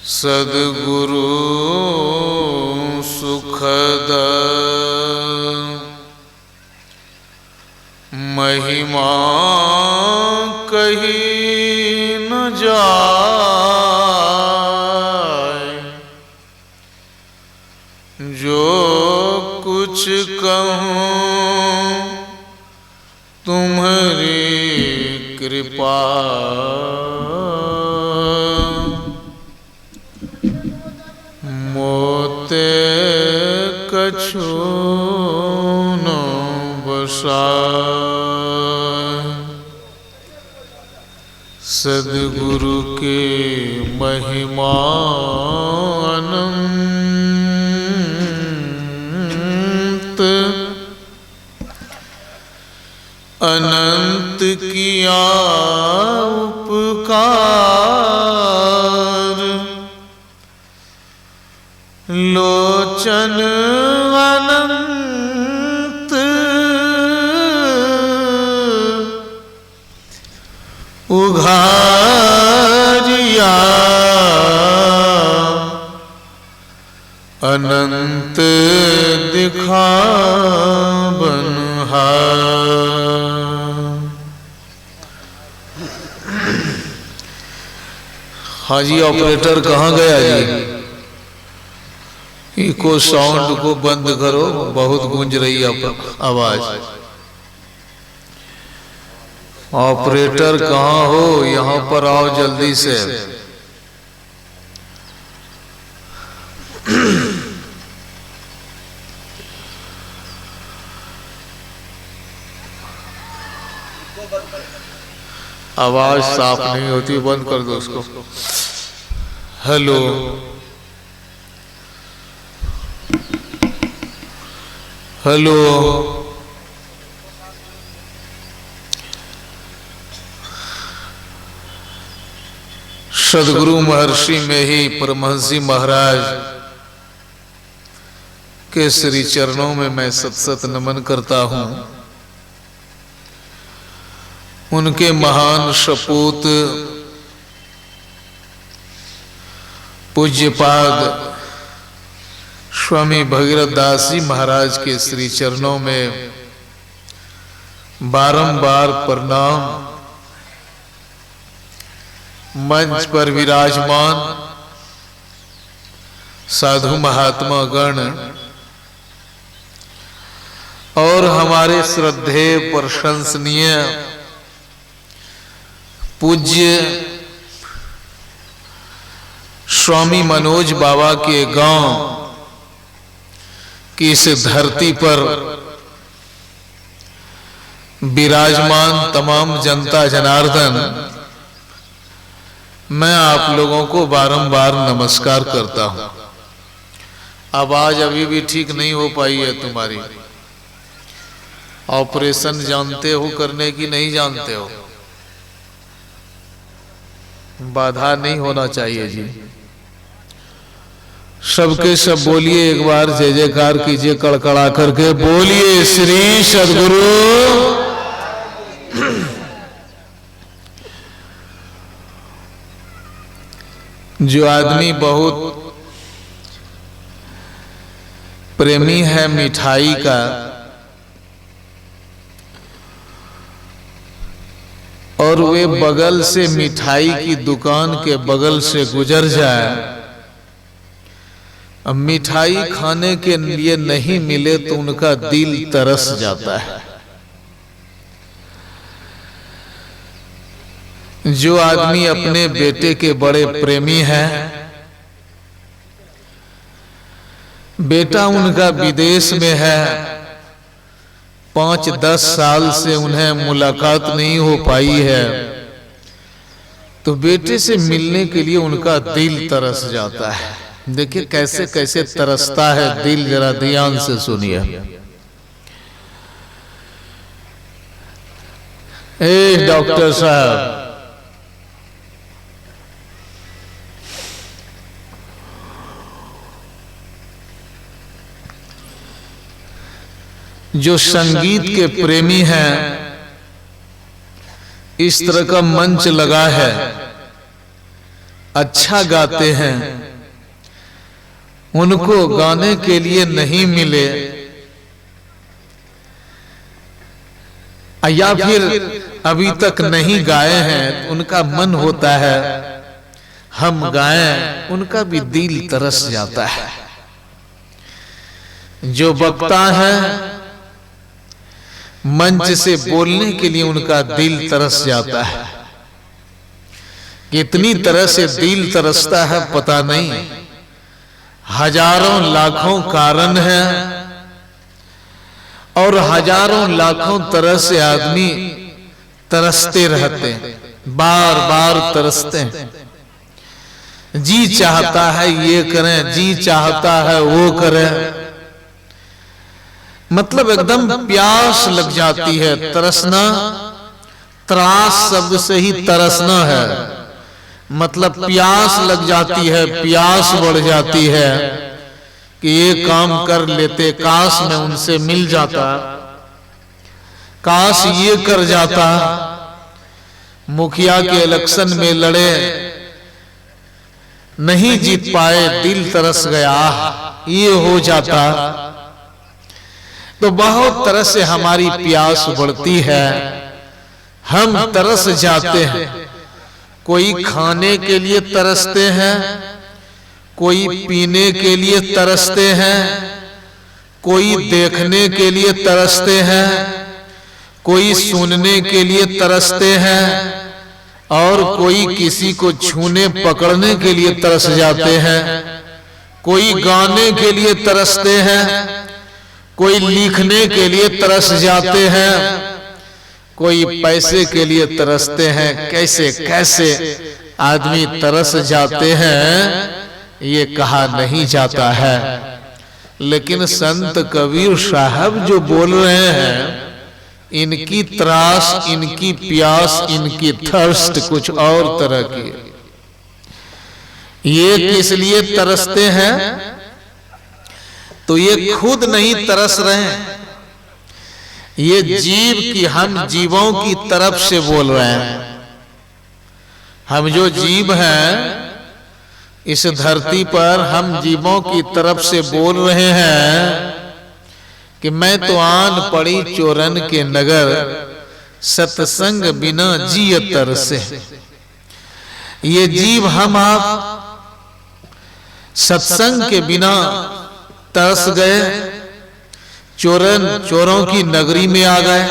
सद्गुरु सुखद महिमा कही न जाए। जो कुछ कहूँ तुम्हारी कृपा, मोते कछु न बसाए। सद्गुरु के महिमा अनंत अनंत किया उपकार। लोचन अनंत उघारिया, अनंत दिखावनहार। हाँ जी, ऑपरेटर कहाँ गया जी? इको साउंड को बंद करो, बहुत गूंज रही है आवाज। ऑपरेटर कहाँ हो? यहाँ पर आओ जल्दी से। आवाज साफ नहीं होती, बंद कर दो उसको। हेलो हेलो, सद्गुरु महर्षि में ही परमहंसी महाराज के श्री चरणों में मैं सत सत नमन करता हूं। उनके महान सपूत पूज्यपाद स्वामी भगीरथ दास जी महाराज के श्री चरणों में बारंबार प्रणाम। मंच पर विराजमान साधु महात्मा गण और हमारे श्रद्धेय प्रशंसनीय पूज्य स्वामी मनोज बाबा के गांव कि इस धरती पर विराजमान तमाम जनता जनार्दन, मैं आप लोगों को बारंबार नमस्कार करता हूं। आवाज अभी भी ठीक नहीं हो पाई है तुम्हारी। ऑपरेशन जानते हो करने की? नहीं जानते हो? बाधा नहीं होना चाहिए जी। सबके सब बोलिए एक बार, जय जयकार कीजिए, कड़कड़ा करके बोलिए श्री सद्गुरु। जो आदमी बहुत प्रेमी है मिठाई का, और वे बगल से मिठाई की दुकान के बगल से गुजर जाए, अब मिठाई खाने के लिए नहीं मिले तो उनका दिल तरस जाता है। जो आदमी अपने बेटे के बड़े प्रेमी हैं, बेटा उनका विदेश में है, 5-10 साल से उन्हें मुलाकात नहीं हो पाई है, तो बेटे से मिलने के लिए उनका दिल तरस जाता है। देखिए कैसे कैसे तरसता है दिल, जरा ध्यान से सुनिए। ए डॉक्टर साहब, जो संगीत के प्रेमी हैं, इस तरह का मंच लगा है, अच्छा गाते हैं, उनको गाने के लिए नहीं मिले, या फिर अभी तक नहीं गाए हैं, उनका मन होता है हम गाएं, उनका भी दिल तरस जाता है। जो वक्ता है मंच से बोलने के लिए उनका दिल तरस जाता है। कितनी तरह से दिल तरसता है पता नहीं, हजारों लाखों कारण है और हजारों लाखों तरह से आदमी तरसते रहते हैं, बार बार तरसते हैं। जी चाहता है ये करें, जी चाहता है वो करें, मतलब एकदम प्यास लग जाती है। तरसना, त्रास शब्द से ही तरसना है, मतलब प्यास लग जाती है, प्यास बढ़ जाती है कि ये काम कर लेते, काश मैं उनसे मिल जाता, काश ये कर जाता, मुखिया के इलेक्शन में लड़े, नहीं जीत पाए, दिल तरस गया, ये हो जाता। तो बहुत तरह से हमारी प्यास बढ़ती है, हम तरस जाते हैं। कोई खाने के लिए तरसते हैं, कोई पीने के लिए तरसते हैं, कोई देखने के लिए तरसते हैं, कोई सुनने के लिए तरसते हैं, और कोई किसी को छूने पकड़ने के लिए तरस जाते हैं, कोई गाने के लिए तरसते हैं, कोई लिखने के लिए तरस जाते हैं, कोई पैसे के लिए तरसते हैं। कैसे कैसे आदमी तरस जाते हैं ये कहा नहीं जाता है, लेकिन संत कबीर साहब जो बोल रहे हैं, इनकी त्रास, इनकी प्यास, इनकी थर्स्ट कुछ और तरह की। ये किस लिए तरसते हैं? तो ये खुद नहीं तरस रहे हैं, ये जीव की, हम जीवों की तरफ से बोल रहे हैं। हम जो जीव हैं इस धरती पर, हम जीवों की तरफ से बोल रहे हैं कि मैं तो आन पड़ी चोरन के नगर, सत्संग बिना जिय तरसे। ये जीव हम आप सत्संग के बिना तरस गए, चोरों की नगरी में आ गए।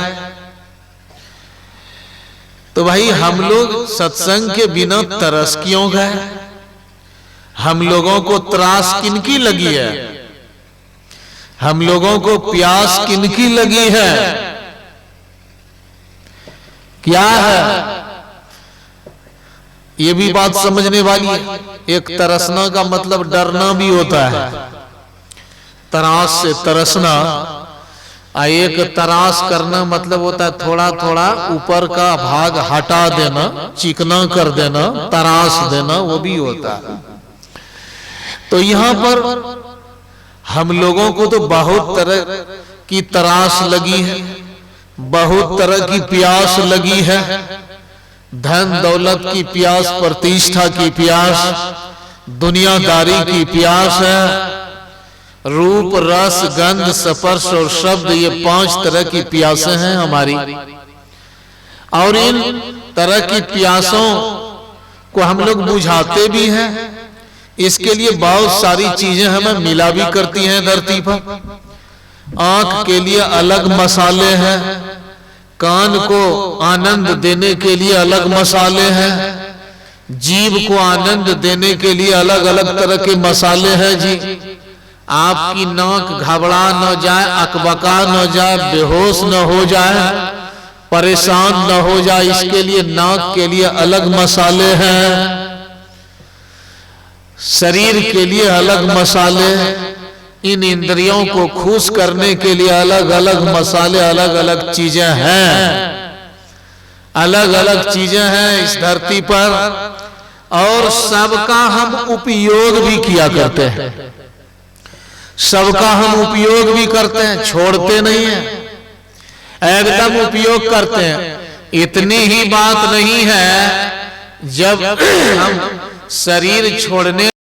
तो भाई हम लोग सत्संग के बिना तरस क्यों गए? हम लोगों को त्रास किनकी लगी है? हम लोगों को प्यास किनकी लगी है? क्या है? ये भी बात समझने वाली है। एक तरसना का मतलब डरना भी होता है, तरास से तरसना। एक तरास करना मतलब होता है थोड़ा थोड़ा ऊपर का भाग हटा देना, चिकना कर देना, तरास देना, वो भी होता है। तो यहां पर हम लोगों को तो बहुत तरह की तरास लगी है, बहुत तरह की प्यास लगी है। धन दौलत की प्यास, प्रतिष्ठा की प्यास, दुनियादारी की प्यास है, रूप रस गंध स्पर्श और शब्द, ये 5 तरह की प्यासें हैं हमारी। और इन तरह की प्यासों को हम लोग बुझाते भी हैं। इसके लिए बहुत सारी चीजें हमें मिला भी करती हैं धरती पर। आंख के लिए अलग मसाले हैं, कान को आनंद देने के लिए अलग मसाले हैं, जीभ को आनंद देने के लिए अलग अलग तरह के मसाले हैं। जी, आपकी नाक घबरा न जाए, अकबका न जाए, बेहोश न हो जाए, परेशान न हो जाए, इसके लिए नाक के लिए अलग मसाले हैं, शरीर के लिए अलग मसाले, इन इंद्रियों को खुश करने के लिए अलग अलग मसाले, अलग अलग चीजें हैं, अलग अलग चीजें हैं इस धरती पर। और सबका हम उपयोग भी किया करते हैं, सबका हम उपयोग भी करते हैं, छोड़ते नहीं हैं, एकदम उपयोग करते हैं। इतनी ही बात नहीं है, जब हम शरीर छोड़ने